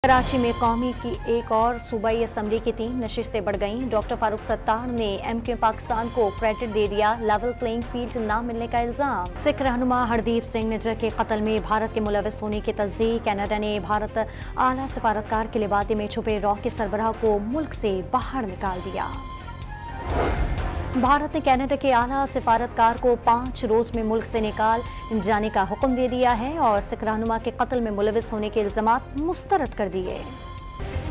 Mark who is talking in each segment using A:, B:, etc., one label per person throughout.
A: कराची में कौमी की एक और सूबाई असम्बली की 3 नशिस्तें बढ़ गईं। डॉक्टर फारूक सत्तार ने MQ पाकिस्तान को क्रेडिट दे दिया, लेवल प्लेइंग फील्ड न मिलने का इल्जाम। सिख रहनुमा हरदीप सिंह निज्जर के कत्ल में भारत के मुलविस होने की तस्दीक। कनाडा ने भारत आला सफारतकार के लिबादे में छुपे रॉ के सरबराह को मुल्क से बाहर निकाल दिया। भारत ने कनाडा के आला सिफारतकार को 5 रोज में मुल्क से निकाल जाने का हुक्म दे दिया है और सिख रहनुमा के कत्ल में मुलविस होने के इल्जामात मुस्तरद कर दिए।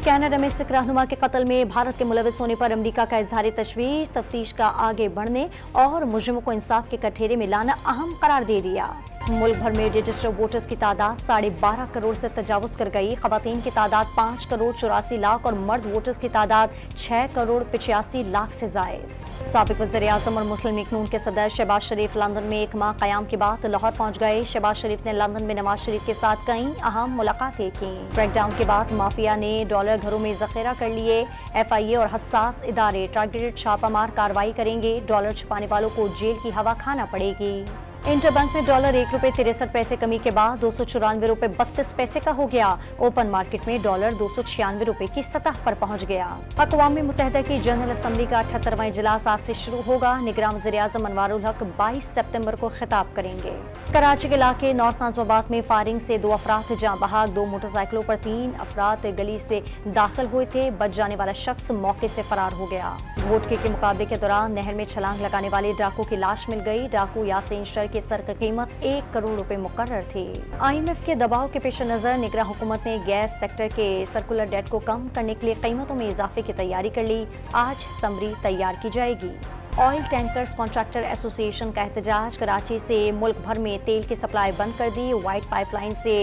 A: कनाडा में सिख रहनुमा के कत्ल में भारत के मुलविस होने पर अमरीका का इजहार तशवीश, तफ्तीश का आगे बढ़ने और मुजरिमों को इंसाफ के कठेरे में लाना अहम करार दे दिया। मुल्क भर में रजिस्टर्ड वोटर्स की तादाद 12.5 करोड़ से तजावुज कर गई। खवातीन की तादाद 5 करोड़ 84 लाख और मर्द वोटर्स की तादाद 6 करोड़ 85 लाख से जायद। साबिक वज़ीर-ए-आज़म और मुस्लिम लीग नून के सदर शहबाज शरीफ लंदन में 1 माह क़याम के बाद लाहौर पहुंच गए। शहबाज शरीफ ने लंदन में नवाज शरीफ के साथ कई अहम मुलाकातें की। ब्रेकडाउन के बाद माफिया ने डॉलर घरों में जखीरा कर लिए। FIA और हसास इदारे टारगेटेड छापामार कार्रवाई करेंगे। डॉलर छुपाने वालों को जेल की हवा खाना पड़ेगी। इंटरबैंक में डॉलर 1 रुपये 63 पैसे कमी के बाद 294 रुपये 32 पैसे का हो गया। ओपन मार्केट में डॉलर 296 रुपये की सतह पर पहुंच गया। अक़वाम मुत्तहिदा की जनरल असम्बली का 78वां इजलास आज से शुरू होगा। निगरान वज़ीर-ए-आज़म अनवारुल हक 22 सितंबर को खिताब करेंगे। कराची के इलाके नॉर्थ नाज़िमाबाद में फायरिंग से 2 अफराद जाँ बहक। 2 मोटरसाइकिलों पर 3 अफराद गली से दाखिल हुए थे। बच जाने वाला शख्स मौके से फरार हो गया। वोट के मुकाबले के दौरान नहर में छलांग लगाने वाले डाकू की लाश मिल गई। डाकू यासीन शर के सर की कीमत 1 करोड़ रुपए मुकर्रर थी। IMF के दबाव के पेश नजर निगरान हुकूमत ने गैस सेक्टर के सर्कुलर डेट को कम करने के लिए कीमतों में इजाफे की तैयारी कर ली। आज समरी तैयार की जाएगी। ऑयल टैंकर्स कॉन्ट्रैक्टर एसोसिएशन का एहतजाज। कराची से मुल्क भर में तेल की सप्लाई बंद कर दी। वाइट पाइपलाइन से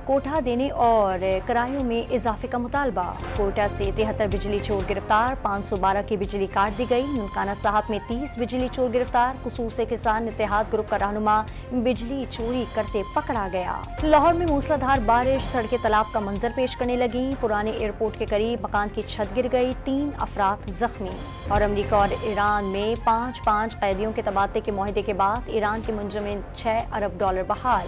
A: कोटा देने और किरायों में इजाफे का मुतालबा। कोटा से 73 बिजली चोर गिरफ्तार। 512 की बिजली काट दी गई। ननकाना साहब में 30 बिजली चोर गिरफ्तार। कसूर से किसान इत्तेहाद ग्रुप का रहनुमा बिजली चोरी करते पकड़ा गया। लाहौर में मूसलाधार बारिश, सड़कें तालाब का मंजर पेश करने लगी। पुराने एयरपोर्ट के करीब मकान की छत गिर गई। 3 अफराद जख्मी। और अमरीका और ईरान में 5 कैदियों के तबादले के मुआहदे के बाद ईरान के मुंजमिन $6 अरब बहाल।